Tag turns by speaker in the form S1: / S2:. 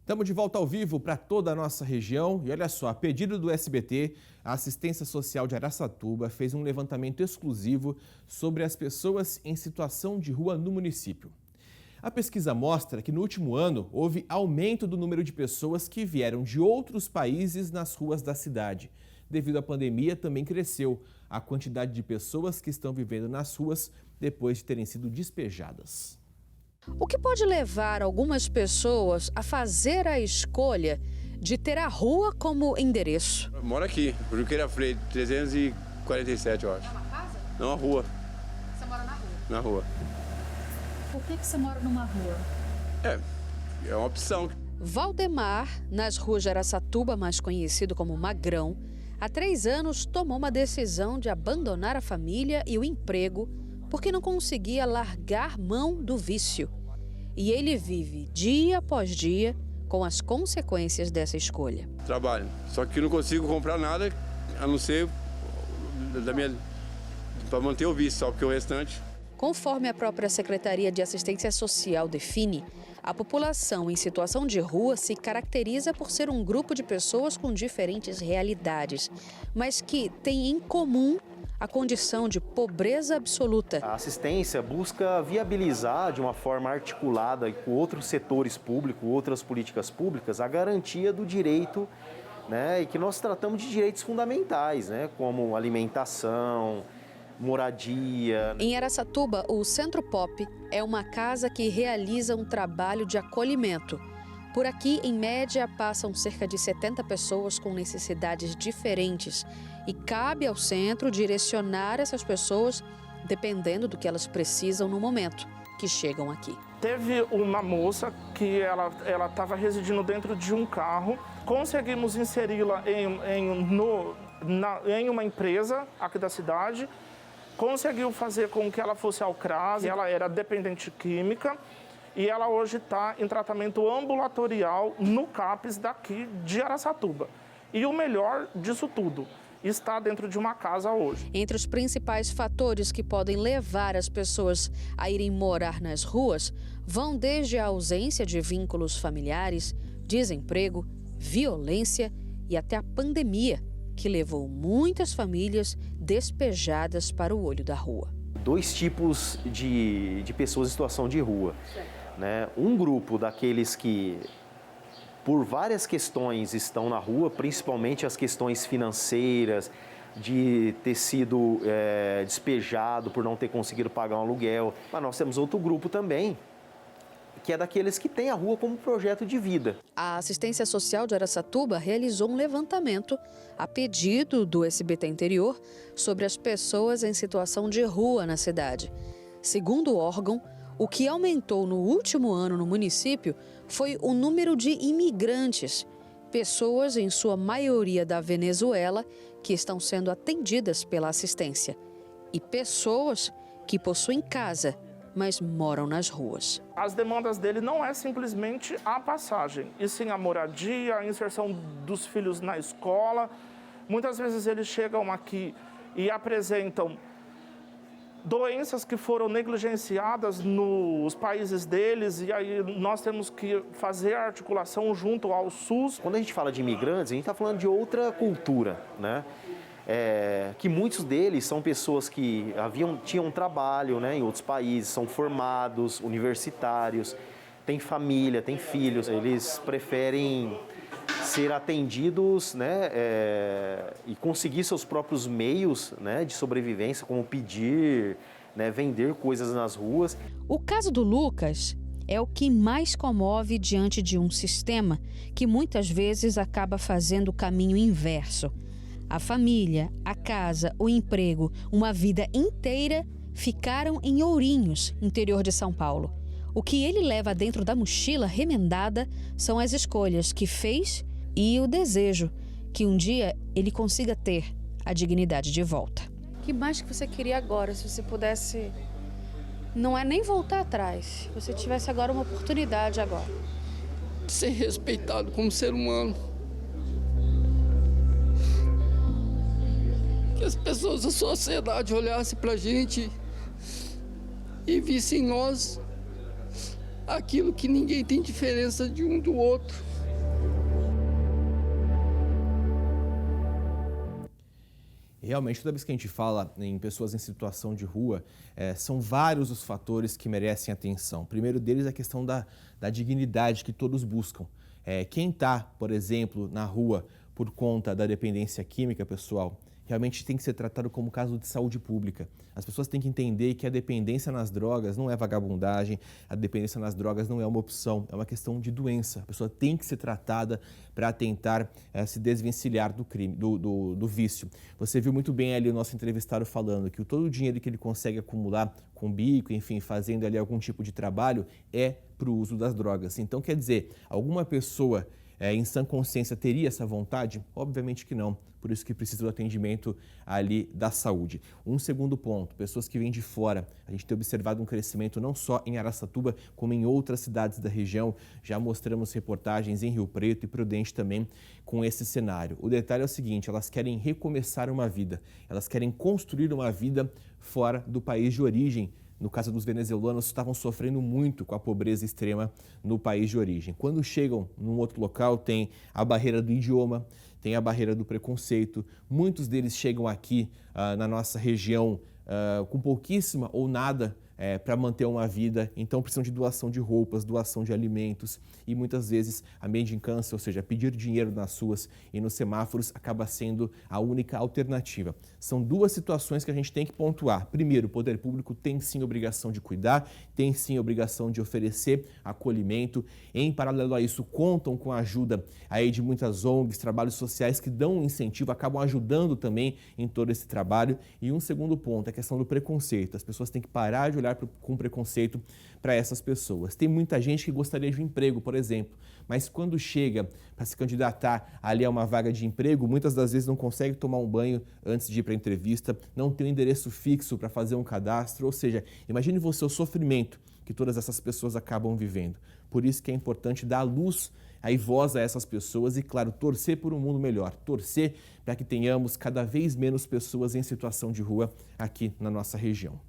S1: Estamos de volta ao vivo para toda a nossa região e olha só, a pedido do SBT, a Assistência Social de Araçatuba fez um levantamento exclusivo sobre as pessoas em situação de rua no município. A pesquisa mostra que no último ano houve aumento do número de pessoas que vieram de outros países nas ruas da cidade. Devido à pandemia, também cresceu a quantidade de pessoas que estão vivendo nas ruas depois de terem sido despejadas.
S2: O que pode levar algumas pessoas a fazer a escolha de ter a rua como endereço?
S3: Eu moro aqui, Juqueira Freire, 347, eu acho.
S4: É uma casa?
S3: Não, a rua.
S4: Você mora na rua?
S3: Na rua.
S4: Por que você mora numa rua?
S3: É uma opção.
S2: Valdemar, nas ruas de Araçatuba, mais conhecido como Magrão, há 3 anos tomou uma decisão de abandonar a família e o emprego porque não conseguia largar mão do vício. E ele vive dia após dia com as consequências dessa escolha.
S3: Trabalho. Só que não consigo comprar nada, a não ser para manter o vício, só porque o restante...
S2: Conforme a própria Secretaria de Assistência Social define, a população em situação de rua se caracteriza por ser um grupo de pessoas com diferentes realidades, mas que tem em comum a condição de pobreza absoluta.
S5: A assistência busca viabilizar de uma forma articulada com outros setores públicos, outras políticas públicas, a garantia do direito, né, e que nós tratamos de direitos fundamentais, né, como alimentação, moradia.
S2: Em Araçatuba, o Centro Pop é uma casa que realiza um trabalho de acolhimento. Por aqui, em média, passam cerca de 70 pessoas com necessidades diferentes e cabe ao centro direcionar essas pessoas dependendo do que elas precisam no momento que chegam aqui.
S6: Teve uma moça que ela estava residindo dentro de um carro, conseguimos inseri-la em uma empresa aqui da cidade, conseguiu fazer com que ela fosse ao CRAS, ela era dependente química, e ela hoje está em tratamento ambulatorial no CAPES daqui de Araçatuba. E o melhor disso tudo, está dentro de uma casa hoje.
S2: Entre os principais fatores que podem levar as pessoas a irem morar nas ruas, vão desde a ausência de vínculos familiares, desemprego, violência e até a pandemia, que levou muitas famílias despejadas para o olho da rua.
S5: 2 tipos de pessoas em situação de rua. Né? Um grupo daqueles que, por várias questões, estão na rua, principalmente as questões financeiras, de ter sido despejado por não ter conseguido pagar um aluguel. Mas nós temos outro grupo também, que é daqueles que têm a rua como projeto de vida.
S2: A Assistência Social de Araçatuba realizou um levantamento a pedido do SBT Interior sobre as pessoas em situação de rua na cidade. Segundo o órgão, o que aumentou no último ano no município foi o número de imigrantes, pessoas, em sua maioria da Venezuela, que estão sendo atendidas pela assistência, e pessoas que possuem casa, mas moram nas ruas.
S6: As demandas dele não é simplesmente a passagem, e sim a moradia, a inserção dos filhos na escola. Muitas vezes eles chegam aqui e apresentam doenças que foram negligenciadas nos países deles, e aí nós temos que fazer a articulação junto ao SUS.
S5: Quando a gente fala de imigrantes, a gente está falando de outra cultura, né? Que muitos deles são pessoas que tinham um trabalho, né, em outros países, são formados, universitários, têm família, têm filhos, eles preferem ser atendidos, né, e conseguir seus próprios meios, né, de sobrevivência, como pedir, né, vender coisas nas ruas.
S2: O caso do Lucas é o que mais comove diante de um sistema que muitas vezes acaba fazendo o caminho inverso. A família, a casa, o emprego, uma vida inteira ficaram em Ourinhos, interior de São Paulo. O que ele leva dentro da mochila remendada são as escolhas que fez e o desejo que um dia ele consiga ter a dignidade de volta.
S4: O que mais que você queria agora, se você pudesse... Não é nem voltar atrás, se você tivesse agora uma oportunidade agora.
S7: Ser respeitado como ser humano. Que as pessoas da sociedade olhassem pra gente e vissem em nós aquilo que ninguém tem diferença de um do outro.
S1: Realmente, toda vez que a gente fala em pessoas em situação de rua, são vários os fatores que merecem atenção. O primeiro deles é a questão da dignidade que todos buscam. Quem está, por exemplo, na rua por conta da dependência química, pessoal, realmente tem que ser tratado como caso de saúde pública. As pessoas têm que entender que a dependência nas drogas não é vagabundagem, a dependência nas drogas não é uma opção, é uma questão de doença. A pessoa tem que ser tratada para tentar se desvencilhar do crime, do vício. Você viu muito bem ali o nosso entrevistado falando que todo o dinheiro que ele consegue acumular com bico, enfim, fazendo ali algum tipo de trabalho, é para o uso das drogas. Então, quer dizer, alguma pessoa em sã consciência teria essa vontade? Obviamente que não. Por isso que precisa do atendimento ali da saúde. Um segundo ponto, pessoas que vêm de fora. A gente tem observado um crescimento não só em Araçatuba, como em outras cidades da região. Já mostramos reportagens em Rio Preto e Prudente também com esse cenário. O detalhe é o seguinte, elas querem recomeçar uma vida. Elas querem construir uma vida fora do país de origem. No caso dos venezuelanos, estavam sofrendo muito com a pobreza extrema no país de origem. Quando chegam num outro local, tem a barreira do idioma, tem a barreira do preconceito. Muitos deles chegam aqui na nossa região com pouquíssima ou nada para manter uma vida, então precisam de doação de roupas, doação de alimentos e muitas vezes a mendicância, ou seja, pedir dinheiro nas ruas e nos semáforos acaba sendo a única alternativa. São duas situações que a gente tem que pontuar. Primeiro, o poder público tem sim obrigação de cuidar, tem sim obrigação de oferecer acolhimento. Em paralelo a isso, contam com a ajuda aí de muitas ONGs, trabalhos sociais que dão um incentivo, acabam ajudando também em todo esse trabalho. E um segundo ponto, a questão do preconceito. As pessoas têm que parar de olhar com preconceito para essas pessoas. Tem muita gente que gostaria de um emprego, por exemplo, mas quando chega para se candidatar ali a uma vaga de emprego, muitas das vezes não consegue tomar um banho antes de ir para a entrevista, não tem um endereço fixo para fazer um cadastro, ou seja, imagine você o sofrimento que todas essas pessoas acabam vivendo. Por isso que é importante dar luz e voz a essas pessoas e, claro, torcer por um mundo melhor, torcer para que tenhamos cada vez menos pessoas em situação de rua aqui na nossa região.